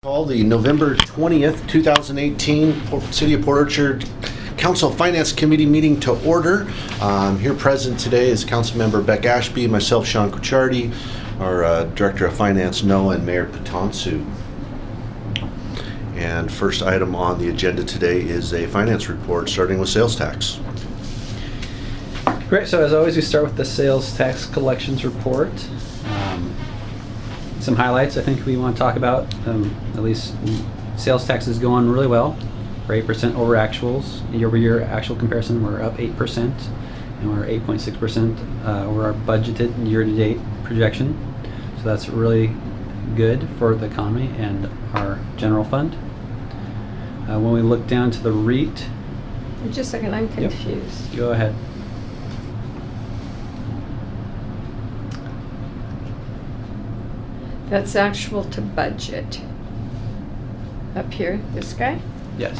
Call the November 20th, 2018 City of Port Orchard Council Finance Committee meeting to order. Here present today is Councilmember Beck Ashby, myself, Sean Kuchardi, our Director of Finance, Noah, and Mayor Patonsu. And first item on the agenda today is a finance report, starting with sales tax. Great, so as always, we start with the sales tax collections report. Some highlights I think we want to talk about, at least sales tax is going really well. We're 8% over actuals. Year-over-year actual comparison, we're up 8%, and we're 8.6% over our budgeted year-to-date projection. So that's really good for the economy and our general fund. When we look down to the REIT... Just a second, I'm confused. Yep. Go ahead. That's actual to budget. Up here, this guy? Yes.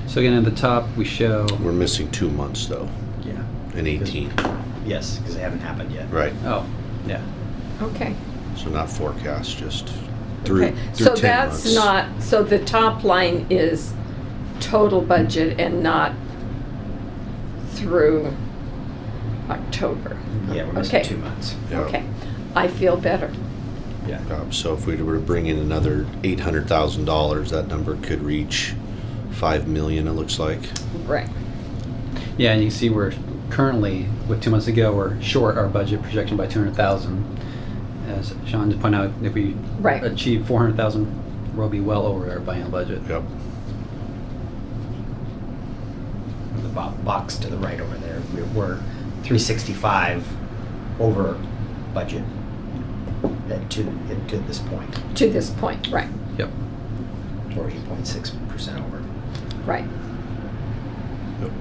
So again, at the top, we show... We're missing 2 months, though, Yeah. in 18. Yes, because they haven't happened yet. Right. Oh, yeah. Okay. So not forecast, just through, Okay. through So 10 that's months. not, so the top line is total budget and not through October. Yeah, we're missing Okay. 2 months. Yeah. Okay. I feel better. Yeah. So if we were to bring in another $800,000, that number could reach 5 million, it looks like. Right. Yeah, and you can see we're currently, with 2 months ago, we're short our budget projection by 200,000. As Sean just pointed out, if we Right. achieve 400,000, we'll be well over our biennial budget. Yep. The box to the right over there, we're 365 over budget to this point, To this point, right, Yep. or 8.6% over. right. Yep.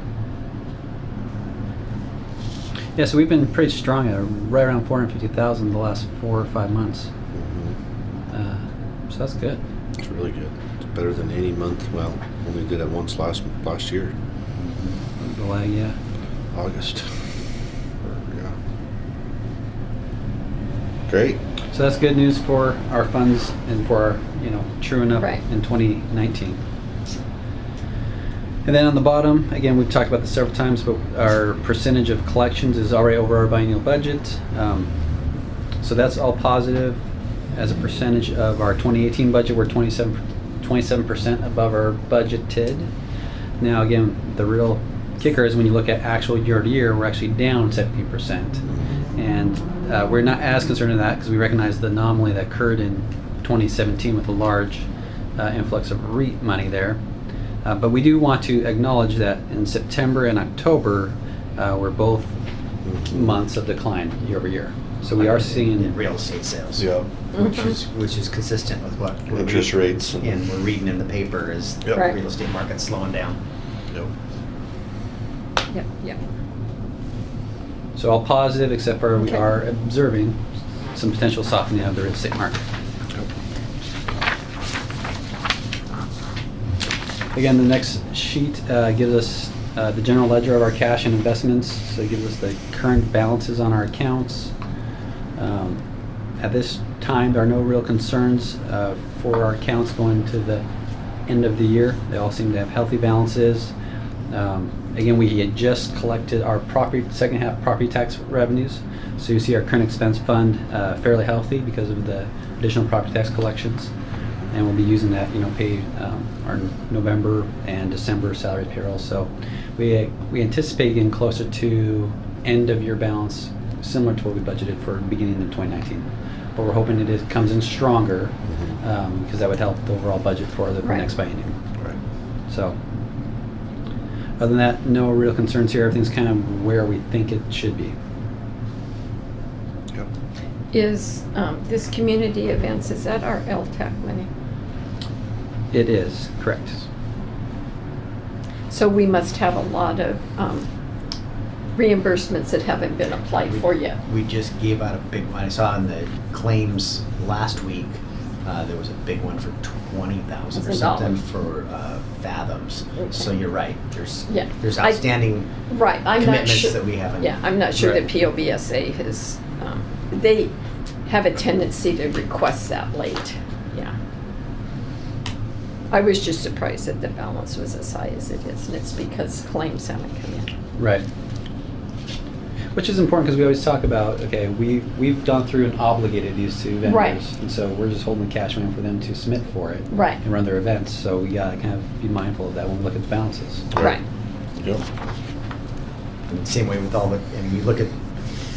Yeah, so we've been pretty strong at right around 450,000 the last 4 or 5 months. So that's good. It's really good. It's better than any month. Well, only did it once last year, The lag, yeah. August. Yeah. Great. So that's good news for our funds and for our, truing up Right. in 2019. And then on the bottom, again, we've talked about this several times, but our percentage of collections is already over our biennial budget. So that's all positive. As a percentage of our 2018 budget, we're 27% above our budgeted. Now, again, the real kicker is when you look at actual year to year, we're actually down 17%. And we're not as concerned with that because we recognize the anomaly that occurred in 2017 with a large influx of REIT money there. But we do want to acknowledge that in September and October, we're both months of decline year over year. So we are In seeing... real estate sales. Yeah. Which is consistent with what we're Interest reading, rates. and we're reading in the paper is Yep. the Right. real estate market's slowing down. Yep. Yep, yep. So all positive, except for we Okay. are observing some potential softening of the real estate market. Again, the next sheet gives us the general ledger of our cash and investments. So it gives us the current balances on our accounts. At this time, there are no real concerns for our accounts going to the end of the year. They all seem to have healthy balances. Again, we had just collected our second half property tax revenues. So you see our current expense fund fairly healthy because of the additional property tax collections. And we'll be using that, pay our November and December salary payroll. So we anticipate getting closer to end of year balance, similar to what we budgeted for beginning of 2019. But we're hoping it comes in stronger because that would help the overall budget for the Right. next biennium. Right. So other than that, no real concerns here. Everything's kind of where we think it should be. Yep. Is this community events, is that our LTAC money? It is, correct. So we must have a lot of reimbursements that haven't been applied for yet. We just gave out a big one. I saw in the claims last week There was a big one for 20,000 or $1,000. something for fathoms. So Okay. you're right. There's Yeah. outstanding Right, I'm not commitments sure. that we haven't. Yeah, I'm not sure Right. that POBSA has, they have a tendency to request that late, yeah. I was just surprised that the balance was as high as it is, and it's because claims haven't come in. Right. Which is important because we always talk about, okay, we've gone through and obligated these two vendors. Right. And so we're just holding the cash money for them to submit for it. Right. And run their events. So we gotta kind of be mindful of that when we look at the balances. Right. Yep. And same way with all the, and you look at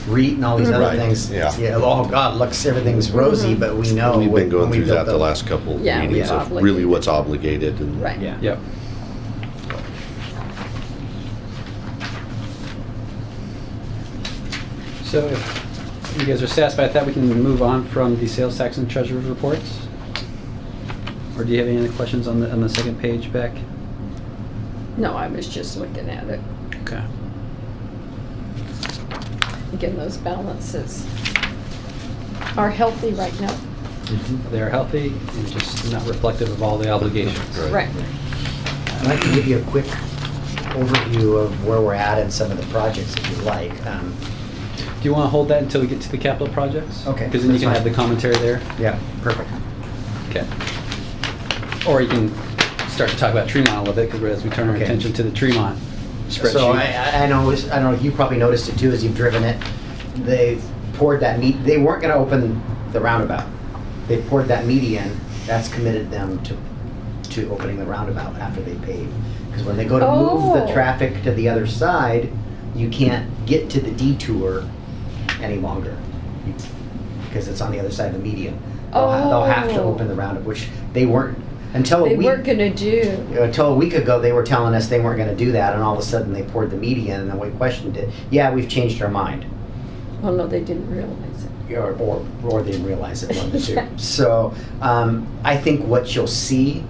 REIT and all these other Right, things. yeah. Oh God, looks, everything's rosy, but we know. We've been when going we through built that the those- last couple Yeah, we meetings of obligated. really what's obligated and. Right. Yeah. Yep. So if you guys are satisfied with that, we can move on from the sales tax and treasurer's reports. Or do you have any other questions on the second page, Beck? No, I was just looking at it. Okay. Again, those balances are healthy right now. They are healthy and just not reflective of all the obligations. Right. I'd like to give you a quick overview of where we're at and some of the projects if you'd like. Do you want to hold that until we get to the capital projects? Okay, Because then you that's can fine. have the commentary there. Yeah, perfect. Okay. Or you can start to talk about Tremont a little bit, because as we turn our Okay. attention to the Tremont spreadsheet. So I know, I don't know, you probably noticed it too as you've driven it. They poured that they weren't gonna open the roundabout. They poured that median, that's committed them to opening the roundabout after they pave. Because when they go to move the Oh. traffic to the other side, you can't get to the detour any longer. Because it's on the other side of the median. They'll have to Oh. open the roundabout, which they weren't, until a They week. weren't gonna do, Until a week ago, they were telling us they weren't gonna do that, and all of a sudden they poured the median, and then we questioned it. Yeah, we've changed our mind. oh no, they didn't realize it. Or they didn't realize it, one of the two. So, I think what you'll see,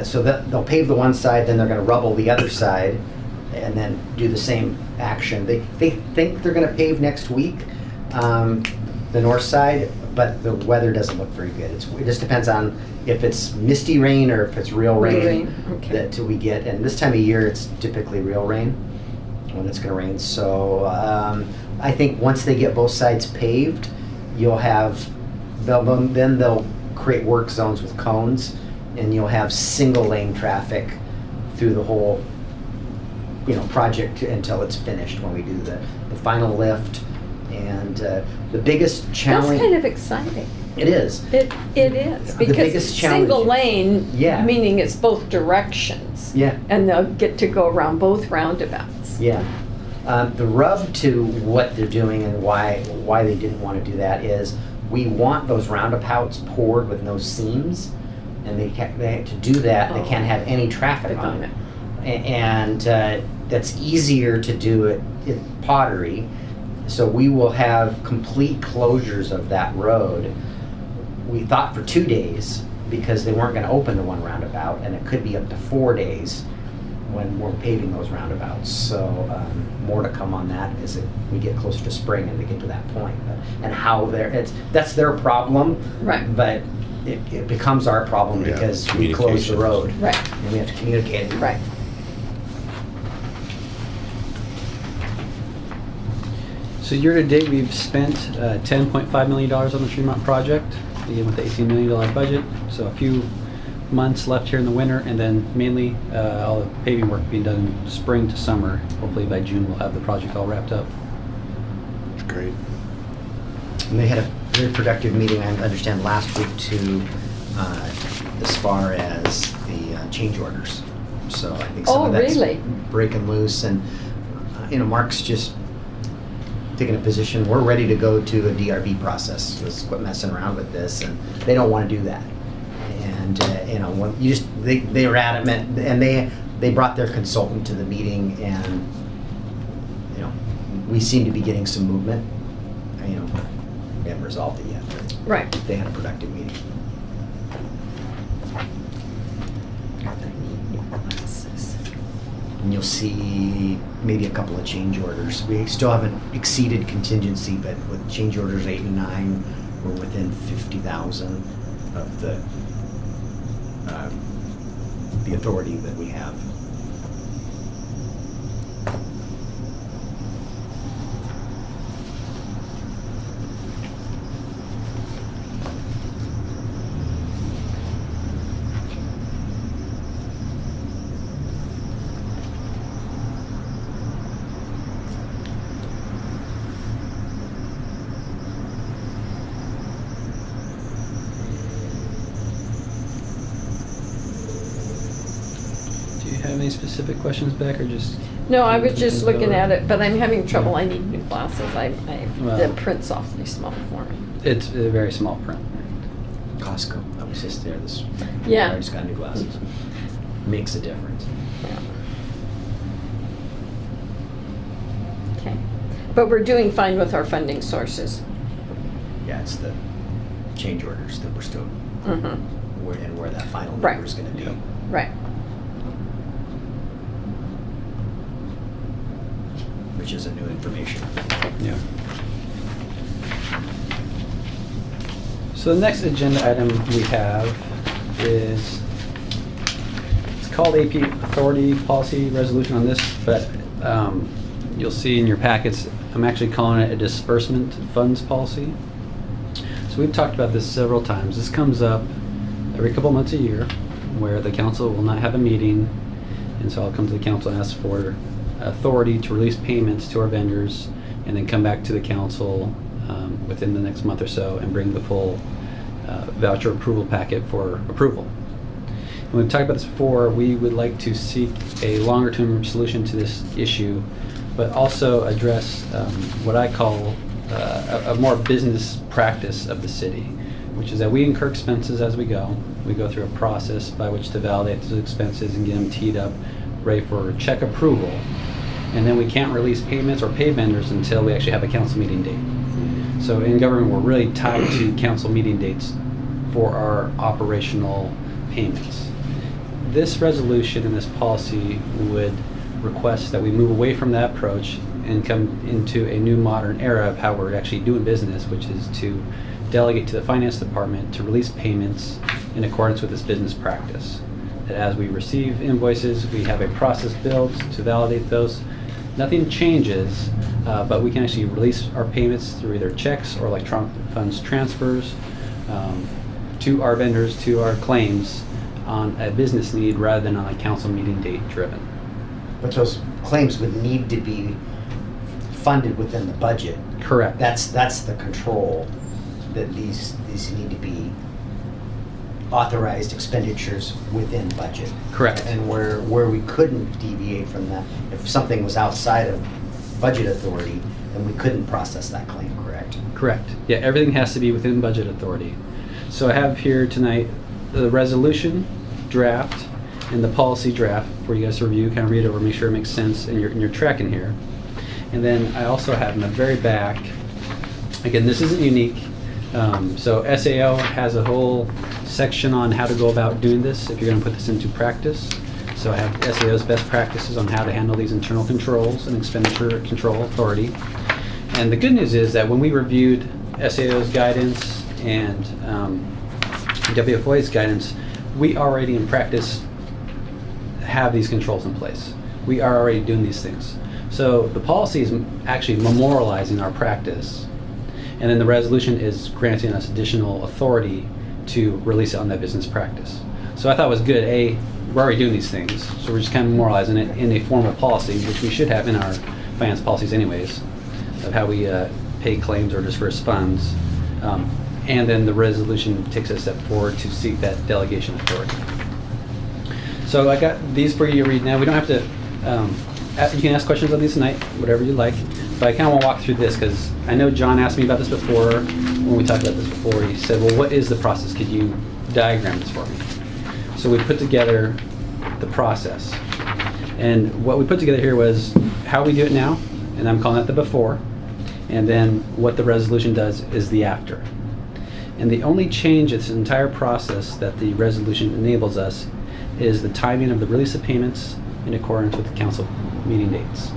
so that they'll pave the one side, then they're gonna rubble the other side, and then do the same action. They think they're gonna pave next week, the north side, but the weather doesn't look very good. It just depends on if it's misty rain or if it's real Real rain rain, okay. that we get. And this time of year, it's typically real rain when it's gonna rain. So I think once they get both sides paved, you'll have, then they'll create work zones with cones, and you'll have single lane traffic through the whole, project until it's finished when we do the final lift. And the biggest challenge. That's kind of exciting. It is. It is, The because biggest challenge- single lane, Yeah. meaning it's both directions. Yeah. And they'll get to go around both roundabouts. Yeah. The rub to what they're doing and why they didn't want to do that is we want those roundabouts poured with no seams, and to do that, they can't have any traffic on it. And that's easier to do it in Pottery. So we will have complete closures of that road. We thought for 2 days because they weren't going to open the one roundabout, and it could be up to 4 days when we're paving those roundabouts. So more to come on that as we get closer to spring and they get to that point. And how that's their problem, Right. but it becomes our problem Yeah, because we close the communications. road. Right. And we have to communicate it. Right. So year to date, we've spent $10.5 million on the Tremont project, again with the $18 million budget. So a few months left here in the winter, and then mainly all the paving work being done in spring to summer. Hopefully by June we'll have the project all wrapped up. That's great. And they had a very productive meeting, I understand, last week too, as far as the change orders. So I think some Oh, of that's really? breaking loose, and Mark's just taking a position. We're ready to go to a DRB process. Let's quit messing around with this, and they don't want to do that. And when they were adamant, and they brought their consultant to the meeting, and we seem to be getting some movement. We haven't resolved it yet, but Right. they had a productive meeting. And you'll see maybe a couple of change orders. We still haven't exceeded contingency, but with change orders 8 and 9, we're within 50,000. of the authority that we have. Do you have any specific questions, Beck, or just? No, I was just looking Over? at it, but I'm having trouble. I need new glasses. The Well- print's awfully small for me. It's a very small print. Costco, I was just there this, Yeah. I just got new glasses. Makes a difference. Yeah. Okay. But we're doing fine with our funding sources. Yeah, it's the change orders that we're still, Mm-hmm. where that final Right. number is gonna be. Right. Which is a new information. Yeah. So the next agenda item we have is, it's called AP Authority Policy Resolution on this, but you'll see in your packets, I'm actually calling it a disbursement funds policy. So we've talked about this several times. This comes up every couple months a year where the council will not have a meeting, and so I'll come to the council and ask for authority to release payments to our vendors and then come back to the council within the next month or so and bring the full voucher approval packet for approval. And we've talked about this before. We would like to seek a longer term solution to this issue, but also address what I call a more business practice of the city, which is that we incur expenses as we go. We go through a process by which to validate those expenses and get them teed up, ready for check approval. And then we can't release payments or pay vendors until we actually have a council meeting date. So in government, we're really tied to council meeting dates for our operational payments. This resolution and this policy would request that we move away from that approach and come into a new modern era of how we're actually doing business, which is to delegate to the finance department to release payments in accordance with this business practice. That as we receive invoices, we have a process built to validate those. Nothing changes, but we can actually release our payments through either checks or electronic funds transfers to our vendors, to our claims on a business need rather than on a council meeting date driven. But those claims would need to be funded within the budget. Correct. That's the control, that these need to be authorized expenditures within budget. Correct. And where we couldn't deviate from that, if something was outside of budget authority, then we couldn't process that claim, correct? Correct. Yeah, everything has to be within budget authority. So I have here tonight the resolution draft and the policy draft for you guys to review, kind of read over, make sure it makes sense and you're tracking here. And then I also have in the very back, again, this isn't unique. So SAO has a whole section on how to go about doing this if you're going to put this into practice. So I have SAO's best practices on how to handle these internal controls and expenditure control authority. And the good news is that when we reviewed SAO's guidance and WFOA's guidance, we already in practice have these controls in place. We are already doing these things. So the policy is actually memorializing our practice, and then the resolution is granting us additional authority to release it on that business practice. So I thought it was good. A, we're already doing these things, so we're just kind of memorializing it in a formal policy, which we should have in our finance policies anyways, of how we pay claims or disperse funds. And then the resolution takes a step forward to seek that delegation authority. So I got these for you to read now. We don't have to, you can ask questions on these tonight, whatever you like. But I kind of want to walk through this because I know John asked me about this before, when we talked about this before. He said, well, what is the process? Could you diagram this for me? So we put together the process. And what we put together here was how we do it now, and I'm calling it the before. And then what the resolution does is the after. And the only change in this entire process that the resolution enables us is the timing of the release of payments in accordance with the council meeting dates.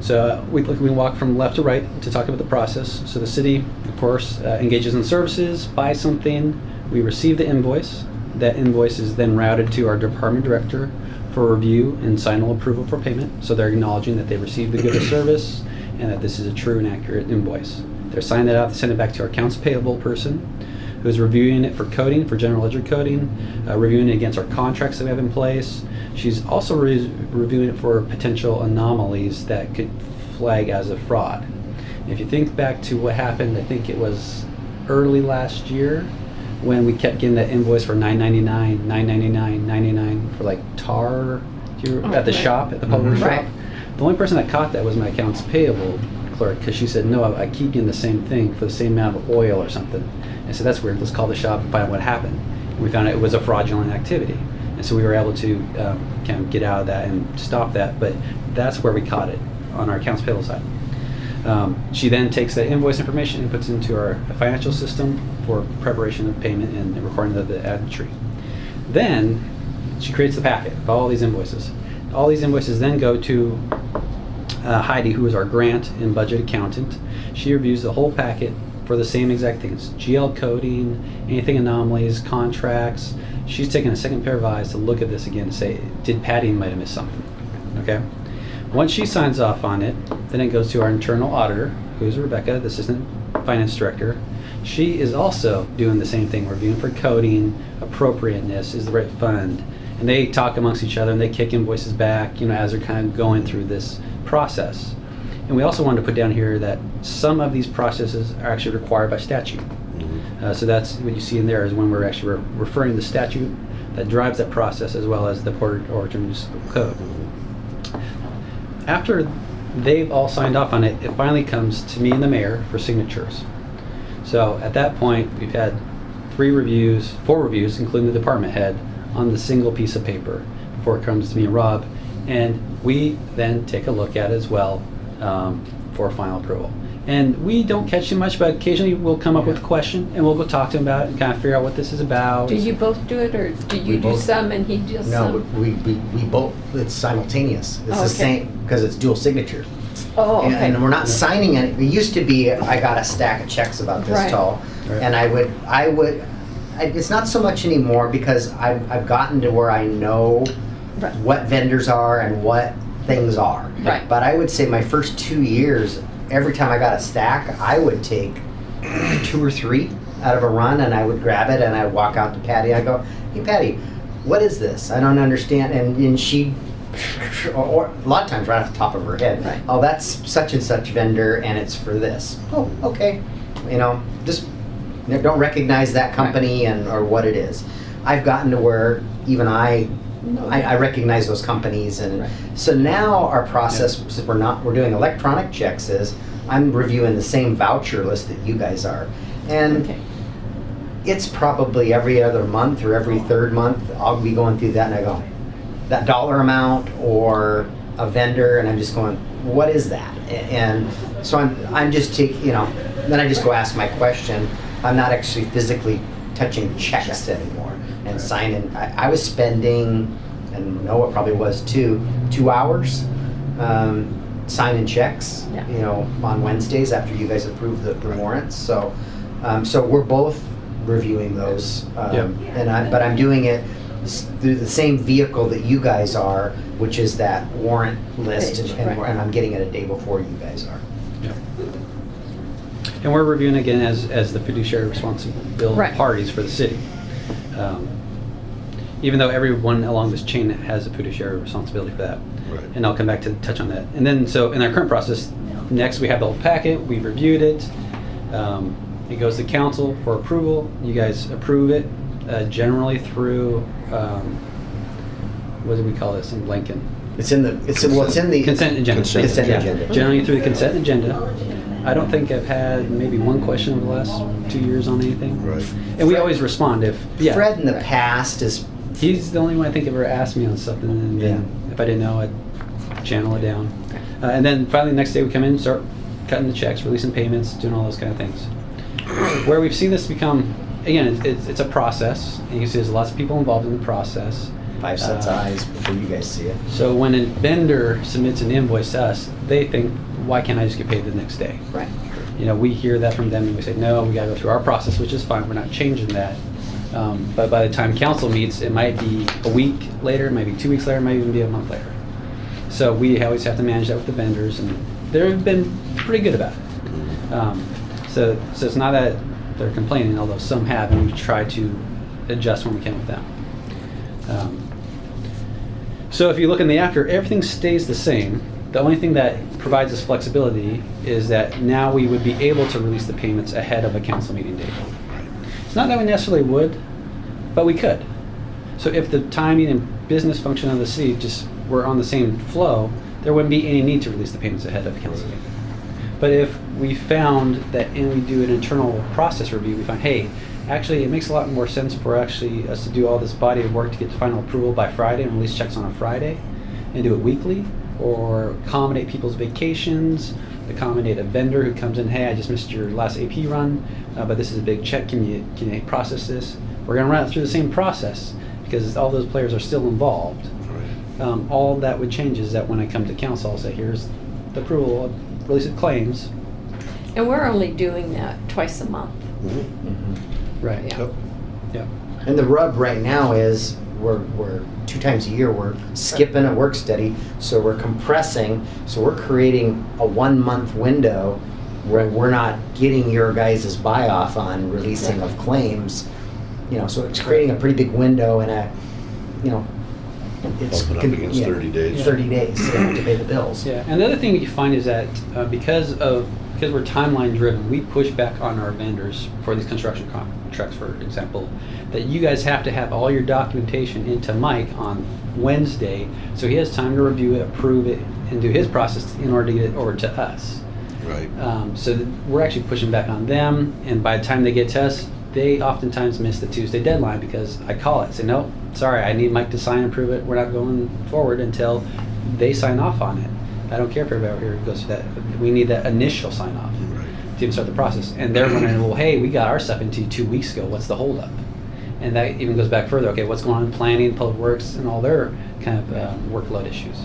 So we walk from left to right to talk about the process. So the city, of course, engages in services, buys something, we receive the invoice. That invoice is then routed to our department director for review and final approval for payment. So they're acknowledging that they received the good of service and that this is a true and accurate invoice. They're signing that out, they send it back to our accounts payable person, who's reviewing it for coding, for general ledger coding, reviewing it against our contracts that we have in place. She's also reviewing it for potential anomalies that could flag as a fraud. And if you think back to what happened, I think it was early last year when we kept getting that invoice for $9.99, $9.99, $9.99 for like tar at the right. shop, at the public shop. Right. The only person that caught that was my accounts payable clerk, because she said, no, I keep getting the same thing for the same amount of oil or something. I said, that's weird, let's call the shop and find out what happened. And we found out it was a fraudulent activity. And so we were able to kind of get out of that and stop that, but that's where we caught it, on our accounts payable side. She then takes that invoice information and puts it into our financial system for preparation of payment and recording of the entry. Then she creates the packet of all these invoices. All these invoices then go to Heidi, who is our grant and budget accountant. She reviews the whole packet for the same exact things: GL coding, anything anomalies, contracts. She's taking a second pair of eyes to look at this again to say, did Patty might have missed something? Okay. Once she signs off on it, then it goes to our internal auditor, who's Rebecca, the assistant finance director. She is also doing the same thing, reviewing for coding, appropriateness, is the right fund. And they talk amongst each other and they kick invoices back, as they're kind of going through this process. And we also wanted to put down here that some of these processes are actually required by statute. So that's what you see in there is when we're actually referring to the statute that drives that process, as well as the Port Orchard Municipal Code. After they've all signed off on it, it finally comes to me and the mayor for signatures. So at that point, we've had 4 reviews, including the department head, on the single piece of paper before it comes to me and Rob. And we then take a look at it as well for final approval. And we don't catch too much, but occasionally we'll come up with a question and we'll go talk to him about it and kind of figure out what this is about. Do you both do it, or do you We do both- some and he does No, some? we both, it's simultaneous. It's Oh, the okay. same, because it's dual signature. Oh, okay. And we're not signing it. It used to be, I got a stack of checks about this Right. tall. Right. And it's not so much anymore because I've gotten to where I know Right. what vendors are and what things are. Right. But I would say my first 2 years, every time I got a stack, I would take 2 or 3 out of a run and I would grab it and I'd walk out to Patty. I go, hey Patty, what is this? I don't understand. And she, or a lot of times right off the top of her head, Right. oh, that's such and such vendor and it's for this. Oh, okay. Just don't recognize that company and or what it is. I've gotten to where even I recognize those companies, and Right. so now our process, since we're doing electronic checks, is I'm reviewing the same voucher list that you guys are, and Okay. it's probably every other month or every third month I'll be going through that and I go, that dollar amount or a vendor, and I'm just going, what is that? And so I'm just taking, then I just go ask my question. I'm not actually physically touching checks anymore and signing. I was spending, and Noah probably was too, 2 hours signing checks, Yeah. on Wednesdays after you guys approve the warrants. So we're both reviewing those, Yep. but I'm doing it through the same vehicle that you guys are, which is that warrant list, Page, and right. I'm getting it a day before you guys are. And we're reviewing again as the fiduciary responsibility Right. parties for the city. Even though everyone along this chain has a fiduciary responsibility for that. Right. And I'll come back to touch on that. And then, so in our current process, next we have the whole packet, we've reviewed it. It goes to council for approval. You guys approve it generally through, what do we call this in Lincoln? It's in the Consent agenda. Consent Yeah. agenda. Generally through the consent agenda. I don't think I've had maybe one question over the last 2 years on anything. Right. And we always respond if, yeah. Fred in the past is, He's the only one I think ever asked me on something, and then if I didn't know, I'd channel it down. And then finally, the next day we come in, start cutting the checks, releasing payments, doing all those kind of things. Where we've seen this become, again, it's a process, and you can see there's lots of people involved in the process. 5 sets of eyes before you guys see it. So when a vendor submits an invoice to us, they think, why can't I just get paid the next day? Right. You know, we hear that from them and we say, no, we gotta go through our process, which is fine, we're not changing that. But by the time council meets, it might be a week later, it might be 2 weeks later, it might even be a month later. So we always have to manage that with the vendors, and they've been pretty good about it. So it's not that they're complaining, although some have, and we try to adjust when we can with them. So if you look in the after, everything stays the same. The only thing that provides us flexibility is that now we would be able to release the payments ahead of a council meeting date. It's not that we necessarily would, but we could. So if the timing and business function of the city just were on the same flow, there wouldn't be any need to release the payments ahead of a council meeting. But if we found that, and we do an internal process review, we find, hey, actually it makes a lot more sense for actually us to do all this body of work to get the final approval by Friday and release checks on a Friday and do it weekly, or accommodate people's vacations, accommodate a vendor who comes in, hey, I just missed your last AP run, but this is a big check, can you process this? We're gonna run it through the same process because all those players are still involved. All that would change is that when I come to council, I'll say, here's the approval of release of claims. And we're only doing that twice a month. Right. Yeah. Yep. Yep. And the rub right now is we're 2 times a year we're skipping a work study, so we're compressing, so we're creating a 1 month window where we're not getting your guys' buy off on releasing of claims. You know, so it's creating a pretty big window and a, you know, it's Bumping up against 30 days. 30 days to pay the bills. Yeah, and the other thing you find is that because we're timeline driven, we push back on our vendors for these construction contracts, for example, that you guys have to have all your documentation into Mike on Wednesday, so he has time to review it, approve it, and do his process in order to get it over to us. Right. So we're actually pushing back on them, and by the time they get to us, they oftentimes miss the Tuesday deadline because I call it, say, no, sorry, I need Mike to sign and approve it. We're not going forward until they sign off on it. I don't care if everybody over here goes through that. We need that initial sign off Right. to even start the process. And they're wondering, well, hey, we got our stuff into you 2 weeks ago. What's the holdup? And that even goes back further. Okay, what's going on in planning, public works, and all their kind of workload issues.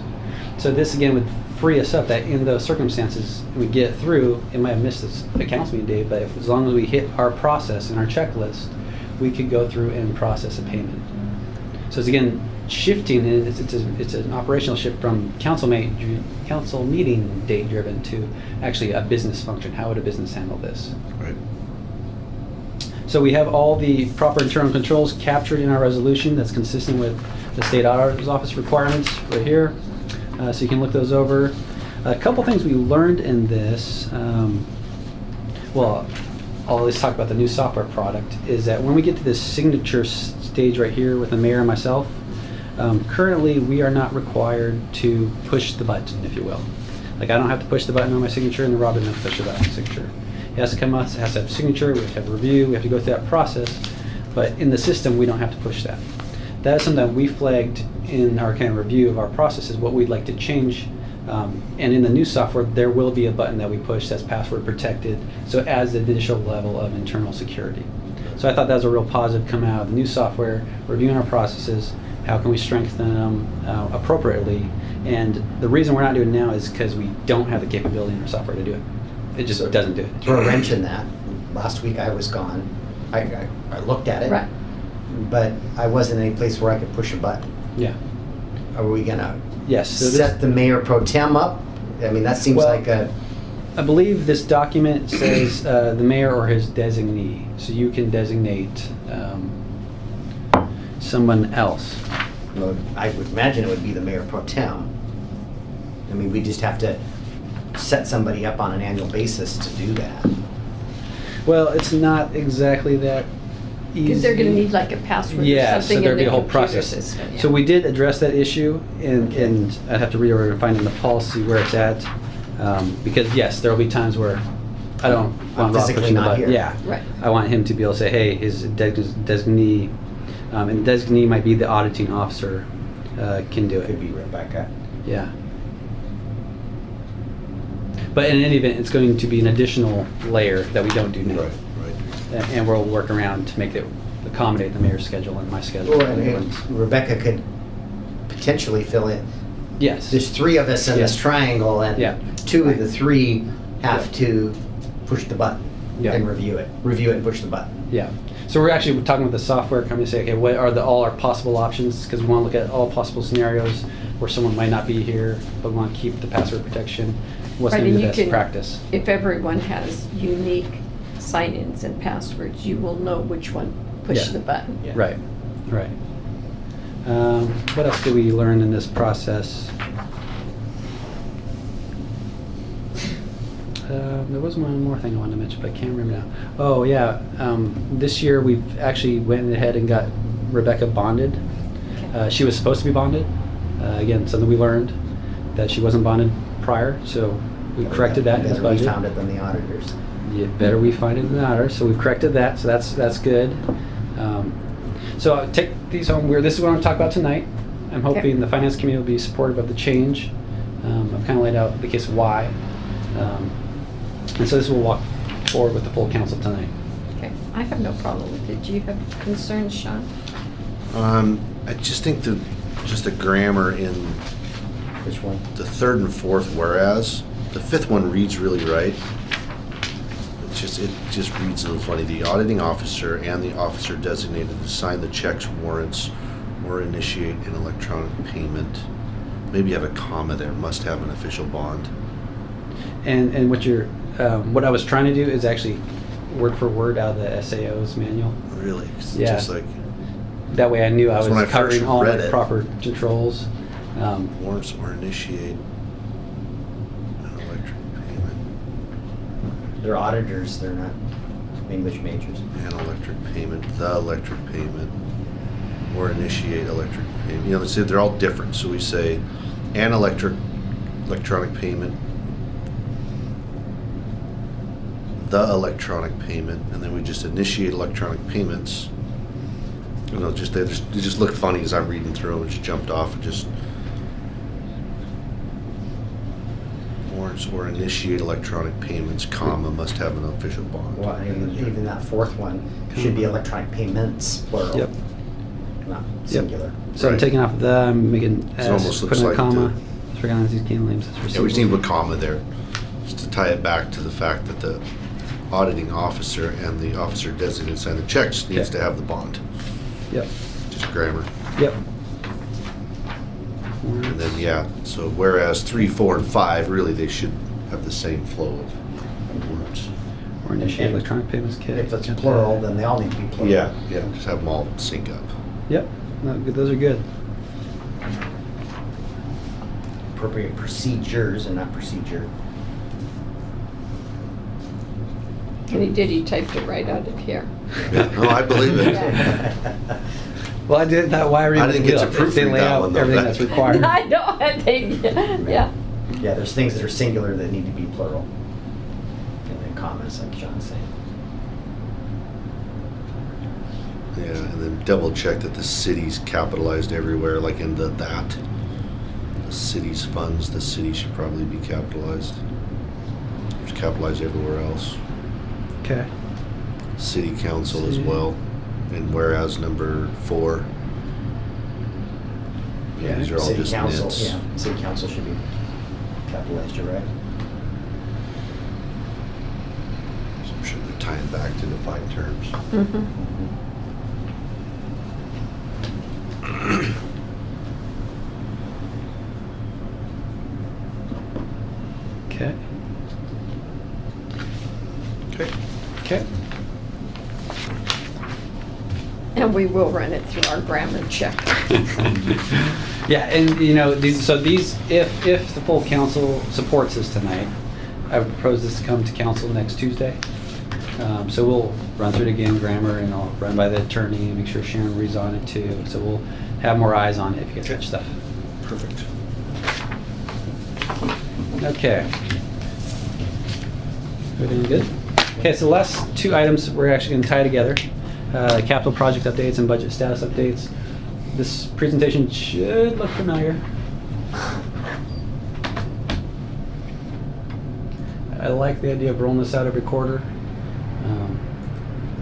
So this again would free us up that in those circumstances we get through. It might have missed the council meeting day, but as long as we hit our process and our checklist, we could go through and process a payment. So it's again shifting. It's an operational shift from council meeting date driven to actually a business function. How would a business handle this? Right. So we have all the proper internal controls captured in our resolution that's consistent with the state auditor's office requirements right here. So you can look those over. A couple things we learned in this, well, I'll always talk about the new software product, is that when we get to this signature stage right here with the mayor and myself, currently we are not required to push the button, if you will. Like I don't have to push the button on my signature and then Robin doesn't push the button on my signature. It has to come out, it has to have a signature, we have to have a review, we have to go through that process, but in the system we don't have to push that. That is something that we flagged in our kind of review of our processes, what we'd like to change. And in the new software, there will be a button that we push that's password protected, so it adds the additional level of internal security. So I thought that was a real positive coming out of the new software, reviewing our processes, how can we strengthen them appropriately. And the reason we're not doing it now is because we don't have the capability in our software to do it. It just doesn't do it. Throw a wrench in that. Last week I was gone. I looked at it, Right. but I wasn't in any place where I could push a button. Yeah. Are we gonna Yes. So this, set the mayor pro tem up? I mean, that seems Well- like a, I believe this document says the mayor or his designee, so you can designate someone else. well, I would imagine it would be the mayor pro tem. I mean, we just have to set somebody up on an annual basis to do that. Well, it's not exactly that easy. Because they're gonna need like a password or Yeah, so something in there'd be the a whole computer process. system. Yeah. So we did address that issue, and I'd have to read over and find in the policy where it's at, because yes, there'll be times where I don't want Rob physically pushing the not button. here. Yeah, Right. I want him to be able to say, hey, his designee, and the designee might be the auditing officer, can do Could it. be Rebecca. Yeah. But in any event, it's going to be an additional layer that we don't do now. Right. Right. And we'll work around to make it accommodate the mayor's schedule and my schedule. Or and everyone's. Rebecca could potentially fill in. Yes. There's 3 of us in this Yeah. triangle, and Yeah. 2 of the 3 have to push the button Yeah. and review it and push the button. Yeah. So we're actually talking with the software company to say, okay, what are all our possible options? Because we want to look at all possible scenarios where someone might not be here, but want to keep the password protection. What's Right, going to and be the you best can- practice? If everyone has unique sign-ins and passwords, you will know which one push Yeah. the button. Yeah. Right. Right. What else did we learn in this process? There was one more thing I wanted to mention, but I can't remember now. Oh, yeah. This year we've actually went ahead and got Rebecca bonded. She was supposed to be bonded. Again, something we learned, that she wasn't bonded prior, so we corrected that in this Better we budget. found it than the auditors. Yeah, better we find it than ours. So we've corrected that. So that's good. So I'll take these home. This is what I'm going to talk about tonight. I'm hoping the finance committee will be supportive of the change. I've kind of laid out the case of why. And so this will walk forward with the full council tonight. Okay, I have no problem with it. Do you have concerns, Sean? I just think just the grammar in Which one? the 3rd and 4th whereas, the 5th one reads really right. It just reads a little funny. The auditing officer and the officer designated to sign the checks, warrants, or initiate an electronic payment. Maybe have a comma there, must have an official bond. And what I was trying to do is actually word for word out of the SAO's manual. Really? It's Yeah. just like That way I knew I That's when I was first covering all read the it. proper controls. warrants or initiate an electric payment. They're auditors, they're not English majors. An electric payment, the electric payment, or initiate electric payment. You know, they're all different. So we say an electronic payment, the electronic payment, and then we just initiate electronic payments. You know, they just look funny as I'm reading through them. It just jumped off and just warrants or initiate electronic payments, comma, must have an official bond. Well, even that 4th one should be electronic payments, plural. Yep. Not singular. So I'm Right. taking off the, I'm making It almost looks putting a like comma. the- Forgotten these can names. Yeah, we just need a comma there, just to tie it back to the fact that the auditing officer and the officer designated to sign the checks needs Okay. to have the bond. Yep. Just grammar. Yep. And then, yeah, so whereas 3, 4, and 5, really they should have the same flow of words. Or initiate electronic payments kit. If it's plural, then they all need to be plural. Yeah, just have them all sync up. Yep. No, good. Those are good. Appropriate procedures and not procedure. And he typed it right out of here. Yeah, no, I believe it. Well, I did that. Why I didn't get to They proofread lay that out one, though. everything that's required. I know, and yeah. Yeah, there's things that are singular that need to be plural. And then commas, like John's saying. Yeah, and then double check that the city's capitalized everywhere, like in that. The city's funds, the city should probably be capitalized. It's capitalized everywhere else. Okay. City council as City. well. And whereas number 4. Yeah, these are all City just council, nits. yeah, city council should be capitalized, you're right. So I'm sure they're tying back to defined terms. Mhm. Okay. Okay. Okay. And we will run it through our grammar check. Yeah, and if the full council supports this tonight, I would propose this to come to council next Tuesday. So we'll run through it again, grammar, and I'll run by the attorney and make sure Sharon reads on it too. So we'll have more eyes on it if you get such stuff. Perfect. Okay. Everything good? Okay, so the last 2 items we're actually going to tie together. Capital project updates and budget status updates. This presentation should look familiar. I like the idea of rolling this out every quarter.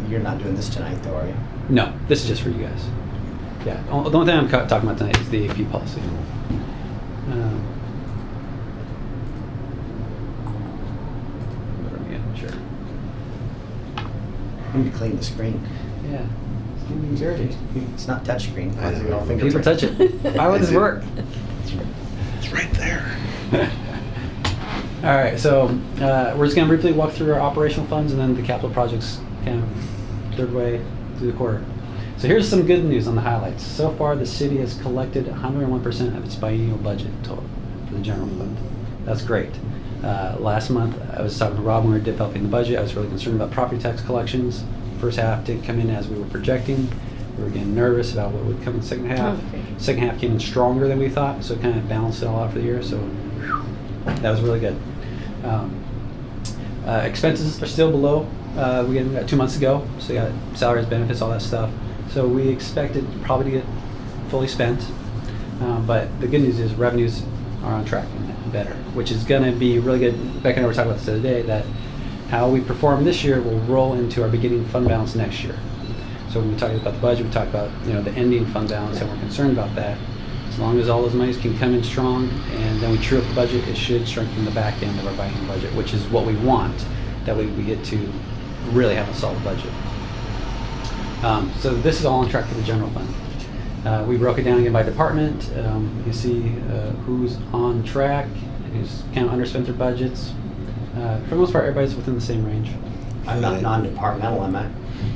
You're not doing this tonight, though, are you? No, this is just for you guys. Yeah, the only thing I'm talking about tonight is the AP policy. What are we getting? Sure. We need to clean the screen. Yeah. It's getting dirty. It's not touchscreen. I know. People touch it. Why would this work? It's right there. All right, so we're just gonna briefly walk through our operational funds and then the capital projects kind of third way through the quarter. So here's some good news on the highlights. So far, the city has collected 101% of its biennial budget total for the general fund. That's great. Last month, I was talking to Rob when we were developing the budget. I was really concerned about property tax collections. First half didn't come in as we were projecting. We were getting nervous about what would come in the second half. Okay. Second half came in stronger than we thought, so it kind of balanced it all out for the year. So that was really good. Expenses are still below. We got 2 months ago, so we got salaries, benefits, all that stuff. So we expected probably to get fully spent, but the good news is revenues are on track and better, which is going to be really good. Becca and I were talking about this the other day, that how we perform this year will roll into our beginning fund balance next year. So when we talk about the budget, we talk about the ending fund balance, and we're concerned about that. As long as all those monies can come in strong, and then we true up the budget, it should strengthen the back end of our biennial budget, which is what we want. That way we get to really have a solid budget. So this is all on track for the general fund. We broke it down again by department. You can see who's on track, who's kind of underspent their budgets. For the most part, everybody's within the same range. I'm not non-departmental, am I?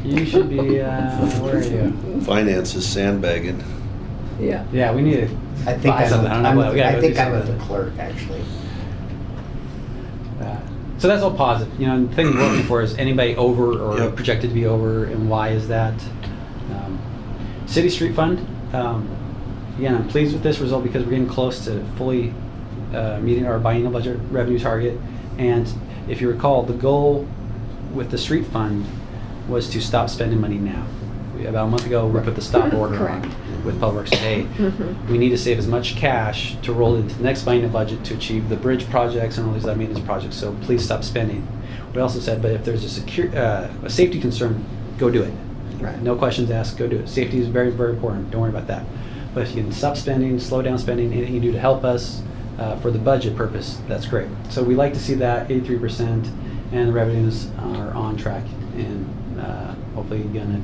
You should be, where are you? Finance is sandbagging. Yeah. Yeah, we need to I think buy something. I don't know what. We gotta I go think do I'm with something. the clerk, actually. So that's all positive. The thing we're looking for is anybody over or Yep. projected to be over, and why is that? City Street Fund. Again, I'm pleased with this result because we're getting close to fully meeting our biennial budget revenue target. And if you recall, the goal with the street fund was to stop spending money now. About a month ago, we put the stop order Correct. on with Public Works. Hey, we need to save as much cash to roll into the next biennial budget to achieve the bridge projects and all these other maintenance projects. So please stop spending. We also said, but if there's a safety concern, go do it. Right. No questions asked, go do it. Safety is very, very important. Don't worry about that. But if you can stop spending, slow down spending, anything you do to help us for the budget purpose, that's great. So we like to see that 83%, and the revenues are on track and hopefully gonna.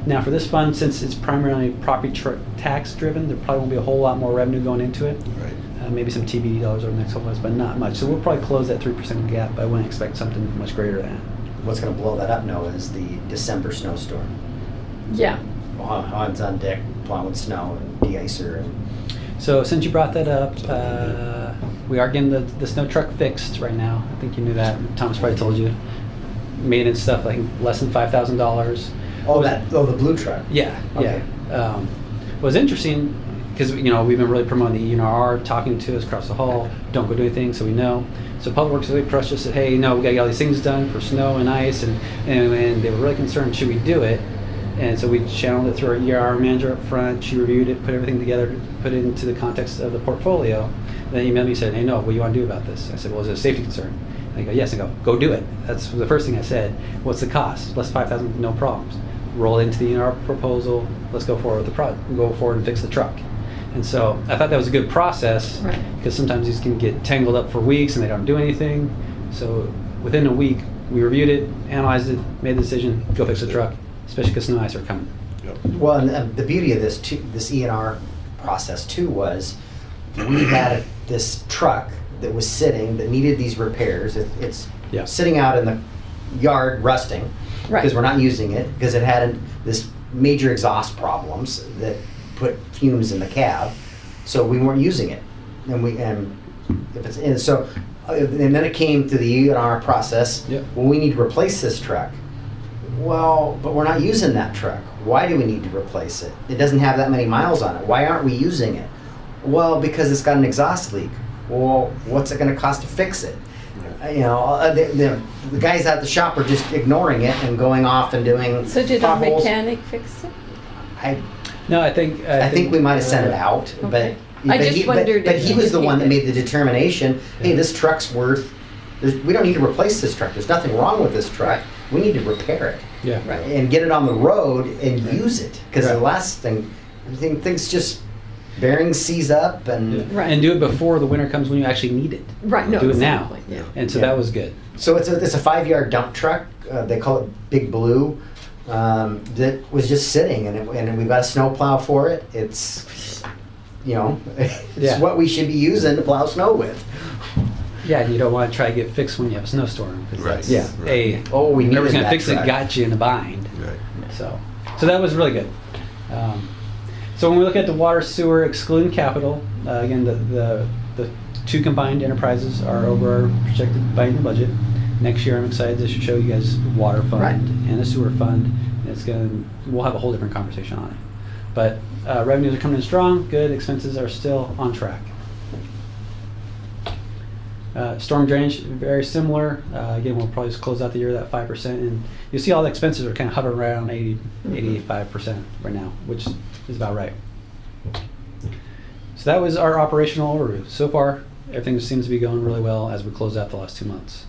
Now for this fund, since it's primarily property tax driven, there probably won't be a whole lot more revenue going into it. Right. Maybe some TBD dollars over the next couple months, but not much. So we'll probably close that 3% gap. I wouldn't expect something much greater than that. What's going to blow that up now is the December snowstorm. Yeah. Odds on deck, plowing snow and de-icer. And So since you brought that up, we are getting the snow truck fixed right now. I think you knew that. Thomas probably told you. Maintenance stuff like less than $5,000. the blue truck. Yeah, Okay. yeah. Was interesting because we've been really promoting the ENR, talking to us across the hall. Don't go do anything, so we know. So Public Works really pressed us, said, hey, we got to get all these things done for snow and ice, and they were really concerned, should we do it? And so we channeled it through our ER manager up front. She reviewed it, put everything together, put it into the context of the portfolio. Then he emailed me and said, hey, no, what do you want to do about this? I said, well, is it a safety concern? And I go, yes. I go do it. That's the first thing I said. What's the cost? Less $5,000, no problems. Roll into the ENR proposal. Let's go forward with the project. Go forward and fix the truck. And so I thought that was a good process, Right. because sometimes these can get tangled up for weeks and they don't do anything. So within a week, we reviewed it, analyzed it, made the decision, go fix the truck, especially because snow and ice are coming. Well, and the beauty of this ENR process too was we had this truck that was sitting that needed these repairs. It's Yeah. sitting out in the yard rusting Right. because we're not using it because it had this major exhaust problems that put fumes in the cab, so we weren't using it. And then it came to the ENR process. Yep. Well, we need to replace this truck. Well, but we're not using that truck. Why do we need to replace it? It doesn't have that many miles on it. Why aren't we using it? Well, because it's got an exhaust leak. Well, what's it going to cost to fix it? The guys at the shop are just ignoring it and going off and doing So did our potholes. mechanic fix it? No, I think I think we might have sent it out, Okay. but I just wondered But if he was the he one that did. made the determination. Hey, Yeah. this truck's worth. We don't need to replace this truck. There's nothing wrong with this truck. We need to repair it Yeah. Right. and get it on the road and use it. Because the Right. last thing things just, bearings seize up and. Right. And do it before the winter comes when you actually need it. Right, no, Do it now. exactly, yeah. And so Yeah. that was good. So it's a 5-yard dump truck. They call it Big Blue. That was just sitting, and we've got a snow plow for it. It's, it's Yeah. what we should be using to plow snow with. Yeah, and you don't want to try to get fixed when you have a snowstorm. 'Cause Right. that's Yeah. A, Oh, we whoever's needed going to that fix it truck. got you in a bind. Right. So that was really good. So when we look at the water sewer excluding capital, again, the two combined enterprises are over our projected biennial budget. Next year, I'm excited to show you guys water fund Right. and a sewer fund. And we'll have a whole different conversation on it. But revenues are coming in strong, good. Expenses are still on track. Storm drainage, very similar. Again, we'll probably just close out the year at that 5%. And you see all the expenses are kind of hovering around 85% right now, which is about right. So that was our operational overview. So far, everything seems to be going really well as we close out the last 2 months.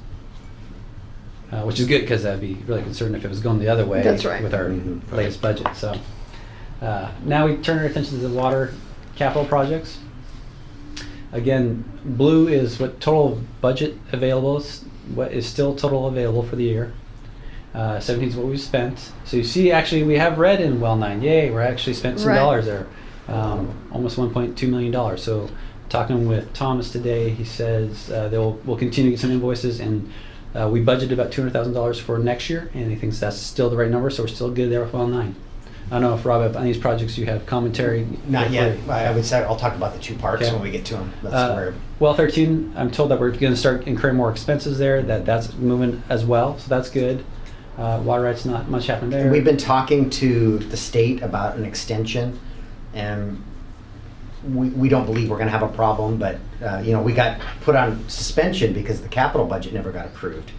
Which is good because I'd be really concerned if it was going the other way That's right. with our Mhm. latest budget. So now we turn our attention to the water capital projects. Again, blue is what total budget available is, what is still total available for the year. 17 is what we've spent. So you see, actually, we have red in well 9. Yay, we're actually spent some Right. dollars there, almost $1.2 million. So talking with Thomas today, he says we'll continue to get some invoices, and we budgeted about $200,000 for next year, and he thinks that's still the right number. So we're still good there with well 9. I don't know if Rob, if on these projects you have commentary. Not yet. Feel free. I would say I'll talk about the two parks Okay. when we get to them. That's where. Well 13, I'm told that we're going to start incurring more expenses there, that's moving as well, so that's good. Water rights, not much happened there. And we've been talking to the state about an extension, and we don't believe we're going to have a problem, but we got put on suspension because the capital budget never got approved.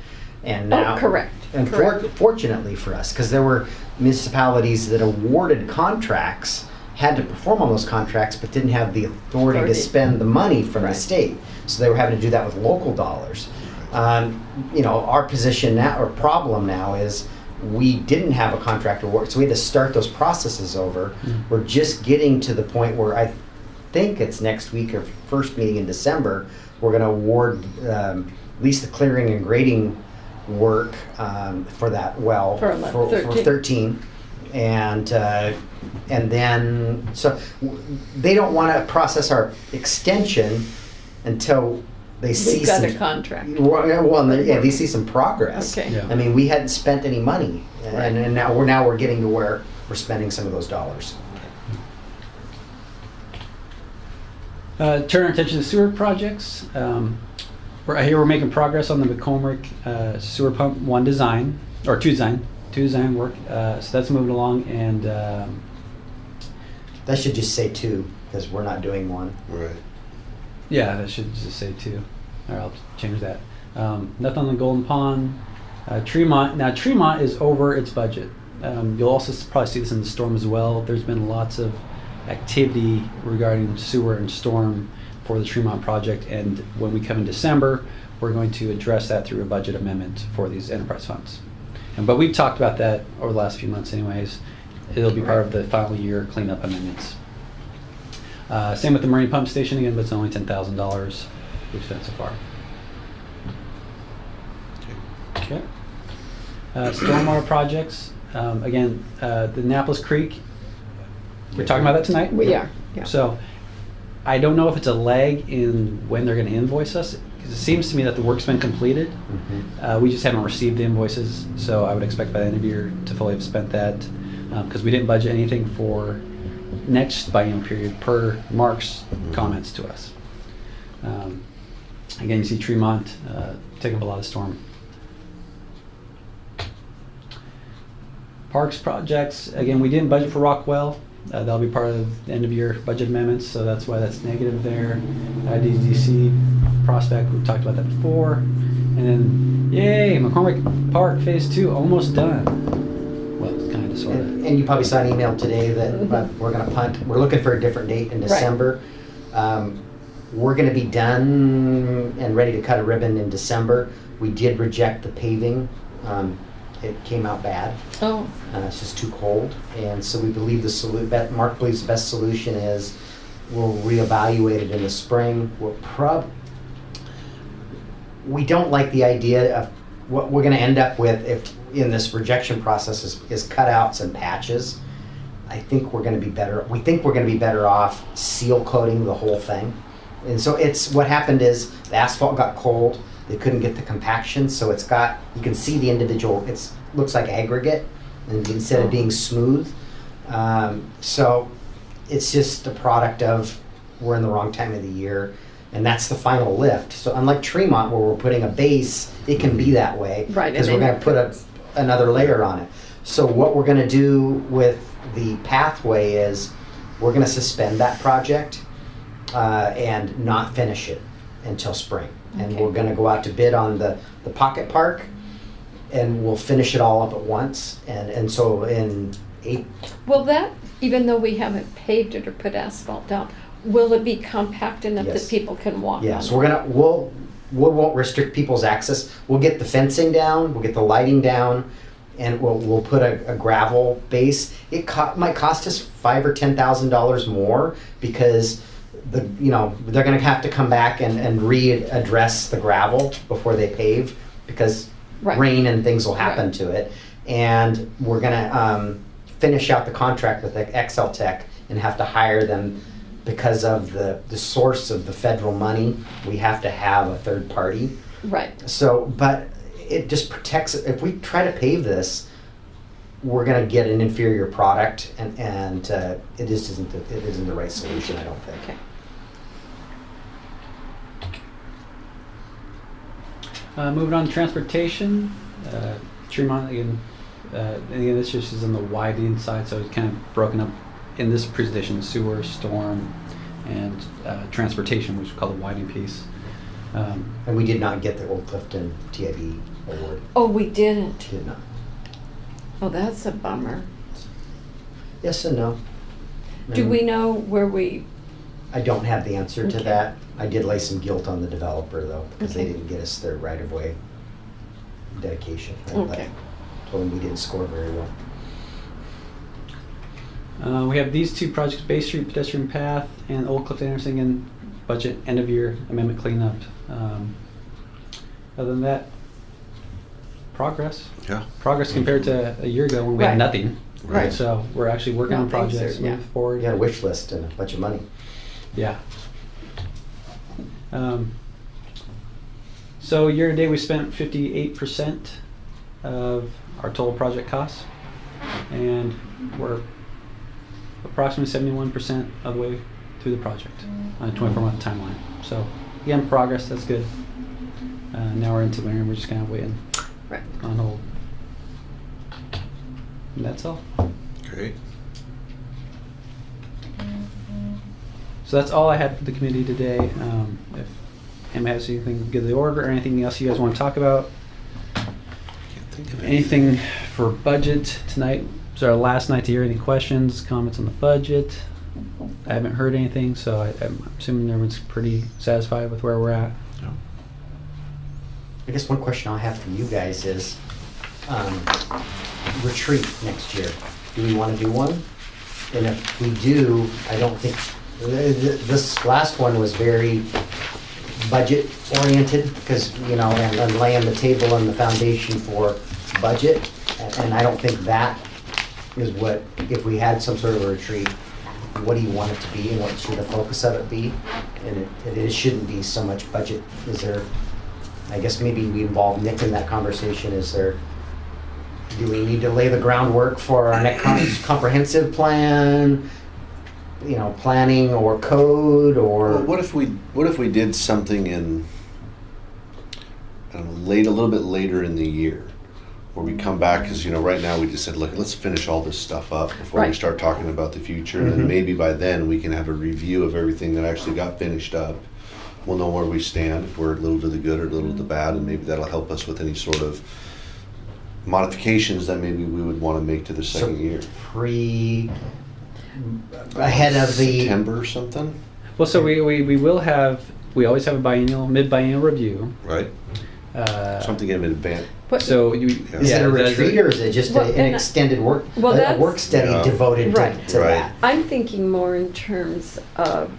And now, correct, And correct. fortunately for us, because there were municipalities that awarded contracts, had to perform on those contracts, but didn't have the authority to Authority. spend the money from the Right. state. So they were having to do that with local dollars. Our position now, or problem now, is we didn't have a contract award, so we had to start those processes over. We're just getting to the point where I think it's next week or first meeting in December, we're going to award at least the clearing and grading work for that well For 13. And then they don't want to process our extension until they see We've got some a contract. they see some progress. Okay. Yeah. I mean, we hadn't spent any money, Right. and now we're getting to where we're spending some of those dollars. Turn our attention to sewer projects. We're making progress on the McCormick sewer pump 1 design, or 2 design work. So that's moving along, and That should just say 2 because we're not doing 1. Right. yeah, that should just say 2. All right, I'll change that. Nothing on the Golden Pond. Tremont. Now, Tremont is over its budget. You'll also probably see this in the storm as well. There's been lots of activity regarding sewer and storm for the Tremont project, and when we come in December, we're going to address that through a budget amendment for these enterprise funds. But we've talked about that over the last few months anyways. It'll be part of the final year cleanup amendments. Same with the marine pump station again, but it's only $10,000 we've spent so far. Okay. Stormwater projects. Again, the Annapolis Creek, we're talking about that tonight? We are, yeah. So I don't know if it's a lag in when they're going to invoice us, because it seems to me that the work's been completed. We just haven't received the invoices, so I would expect by the end of the year to fully have spent that, because we didn't budget anything for next biennial period per Mark's comments to us. Again, you see Tremont taking up a lot of storm. Parks projects, again, we didn't budget for Rockwell. That'll be part of the end of year budget amendments, so that's why that's negative there. DDC Prospect, we've talked about that before. And then, yay, McCormick Park Phase 2, almost done. Well, it's kind of, sort of. And you probably saw an email today that we're going to punt. We're looking for a different date in December. We're going to be done and ready to cut a ribbon in December. We did reject the paving it came out bad. Oh, It's just too cold. And so we believe Mark believes the best solution is we'll reevaluate it in the spring. We don't like the idea of what we're gonna end up with if in this rejection process is cutouts and patches. I think we're gonna be better off seal coating the whole thing. And so what happened is the asphalt got cold, they couldn't get the compaction, so you can see the individual, looks like aggregate and instead of being smooth. So it's just a product of we're in the wrong time of the year, and that's the final lift. So unlike Tremont where we're putting a base, it can be that way. Right, Because and we're then gonna put another layer on it. So what we're gonna do with the pathway is we're gonna suspend that project and not finish it until spring. And Okay. we're gonna go out to bid on the pocket park, and we'll finish it all up at once. And so in will that, even though we haven't paved it or put asphalt down, will it be compact enough that Yes. people can walk on it? yeah, so we won't restrict people's access. We'll get the fencing down, we'll get the lighting down, and we'll put a gravel base. It might cost us $5,000 or $10,000 more because they're gonna have to come back and readdress the gravel before they pave because Right. rain and things will happen Right. to it. And we're gonna finish out the contract with XL Tech and have to hire them because of the source of the federal money. We have to have a third party. Right, So, but it just protects, if we try to pave this, we're gonna get an inferior product and it just isn't the right solution, I don't think. okay. Moving on to transportation, Tremont, again, this just is on the widening side, so it's kind of broken up in this presentation, sewer, storm, and transportation, which we call the widening piece. And we did not get the Old Clifton TIB award, Oh, we didn't. did not. Oh, that's a bummer. Yes and no. Do we know where we, I don't have the answer to Okay. that. I did lay some guilt on the developer though, because they Okay. didn't get us their right of way dedication. Okay. Told them we didn't score very well. We have these two projects, Bay Street pedestrian path and Old Cliff Anderson, and budget end of year amendment cleanup. Other than that, progress. Yeah. Progress compared to a year ago when we Right. had nothing. Right. So we're actually working No, on things projects, are- yeah. moving forward. We had a wish list and a bunch of money. Yeah. So year to date, we spent 58% of our total project costs, and we're approximately 71% of the way through the project on a 24-month timeline. So again, progress, that's good. Now we're into winter, and we're just kind of waiting right, on hold. And that's all. Great. So that's all I had for the committee today. If anybody has anything to give the order or anything else you guys want to talk about, Can't think of anything for budget tonight? It's our last night to hear any questions, comments on the budget. I haven't heard anything, so I'm assuming everyone's pretty satisfied with where we're at. No. I guess one question I'll have for you guys is, retreat next year. Do we want to do one? And if we do, I don't think, this last one was very budget oriented because, and laying the table and the foundation for budget. And I don't think that is what, if we had some sort of a retreat, what do you want it to be and what should the focus of it be? And it shouldn't be so much budget. Is there, I guess maybe we involve Nick in that conversation. Do we need to lay the groundwork for our next comprehensive plan? Planning or code or? Well, what if we did something in, I don't know, a little bit later in the year, where we come back, because right now we just said, look, let's finish all this stuff up before we Right. start talking about the future, and Mhm. then maybe by then we can have a review of everything that actually got finished up. We'll know where we stand, if we're a little to the good or a little to the bad, and maybe that'll help us with any sort of modifications that maybe we would want to make to the second year. Ahead of the. September or something, Well, so we always have a mid-biennial review. right? Something in advance. But- So you, Yeah. Is it a that's- retreat or is it just Well, an and I- extended work, Well, a that's- work study Yeah. devoted Right. to Right. that? I'm thinking more in terms of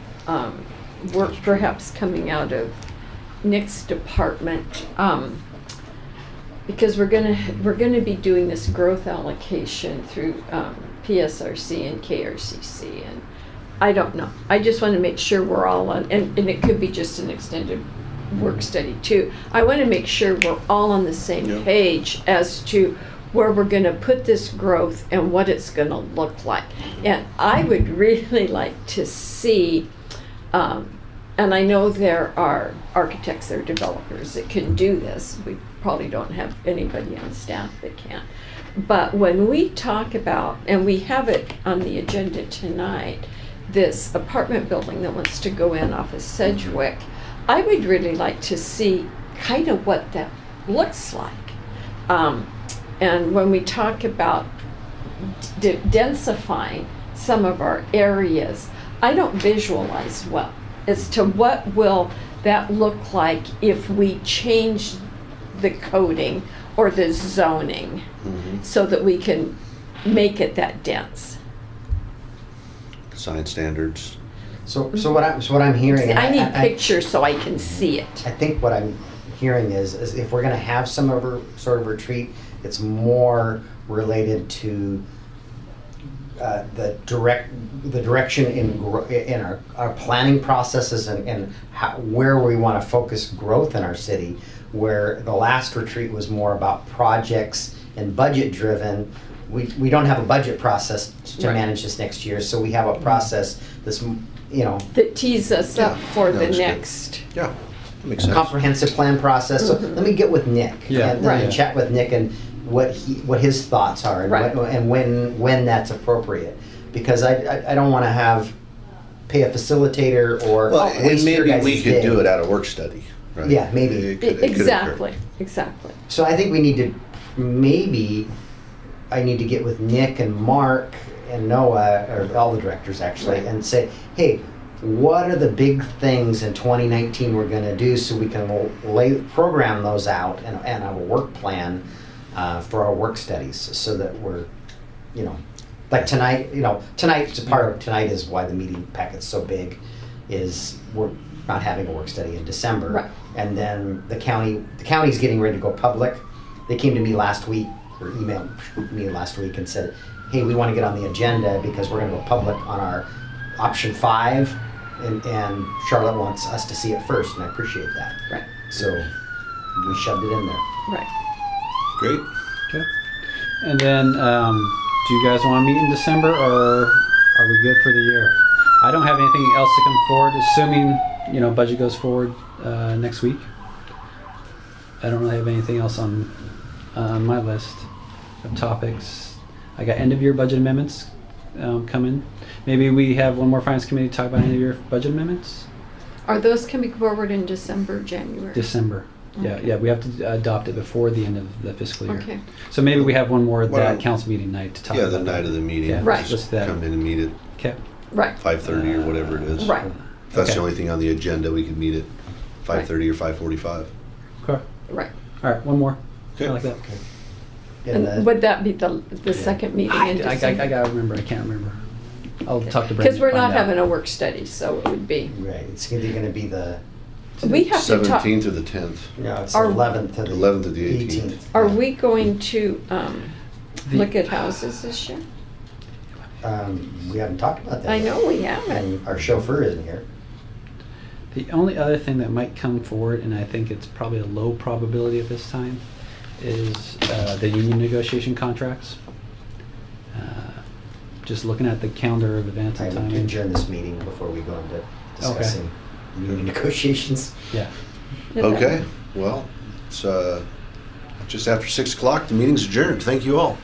work perhaps coming out of Nick's department. Because we're gonna be doing this growth allocation through PSRC and KRCC, and I don't know. I just want to make sure we're all on, and it could be just an extended work study too. I want to make sure we're all on the same Yeah. page as to where we're going to put this growth and what it's going to look like. And I would really like to see, and I know there are architects, there are developers that can do this. We probably don't have anybody on staff that can. But when we talk about, and we have it on the agenda tonight, this apartment building that wants to go in off of Sedgwick, I would really like to see kind of what that looks like. And when we talk about densifying some of our areas, I don't visualize well as to what will that look like if we change the coding or the zoning so that we can make it that dense. Design standards. So what I'm hearing. See, I and need pictures so I can see it. I think what I'm hearing is if we're going to have some of a sort of retreat, it's more related to the direction in our planning processes and where we want to focus growth in our city. Where the last retreat was more about projects and budget driven. We don't have a budget process to Right. manage this next year, so we have a process that's That tees us up for No, the that's good. next. Yeah, that makes sense. comprehensive plan process. So let me get with Nick Yeah. and Right. chat with Nick and what his thoughts are and, Right. and when that's appropriate. Because I don't want to pay a facilitator or Well, and waste your maybe guys' we could day. do it at a work study, right? Yeah, maybe. It could occur. Exactly. So I think we need to I need to get with Nick and Mark and Noah, or all the directors actually, Right. and say, hey, what are the big things in 2019 we're going to do so we can program those out and have a work plan for our work studies so that we're, like tonight, tonight is why the meeting packet's so big, is we're not having a work study in December. Right. And then the county's getting ready to go public. They came to me last week, or emailed me last week and said, hey, we want to get on the agenda because we're going to go public on our option 5, and Charlotte wants us to see it first, and I appreciate that. Right. So we shoved it in there. Right. Great. Okay. And then, do you guys want to meet in December, or are we good for the year? I don't have anything else to come forward, assuming, budget goes forward next week. I don't really have anything else on my list of topics. I got end of year budget amendments coming. Maybe we have one more finance committee talk about end of year budget amendments. Are those coming forward in December, January? December. Okay. Yeah, we have to adopt it before the end of the fiscal year. Okay. So maybe we have one more Well, that council meeting night to talk Yeah, about the night of the meeting. Yeah, Right. Just let's come in and meet at Okay. Right. 5:30 or whatever it is. Right. If that's the Okay. only thing on the agenda, we could meet at 5:30 or 5:45. Okay. Right. All right, one more. Okay. I like that. And would that be the second meeting in I December? gotta remember. I can't remember. I'll talk to Brandon. Because we're find not out. having a work study, so it would be. Right, it's either going to be the, We have to talk. 17th or the 10th. it's the Are- 11th to the 11th to the 18th. Are we going to The- look at houses this year? We haven't talked about that I yet. know we haven't. And our chauffeur isn't here. The only other thing that might come forward, and I think it's probably a low probability at this time, is the union negotiation contracts. Just looking at the calendar of events I and would timing. adjourn this meeting before we go into discussing union negotiations. Yeah. Okay, well, it's just after 6 o'clock. The meeting's adjourned. Thank you all.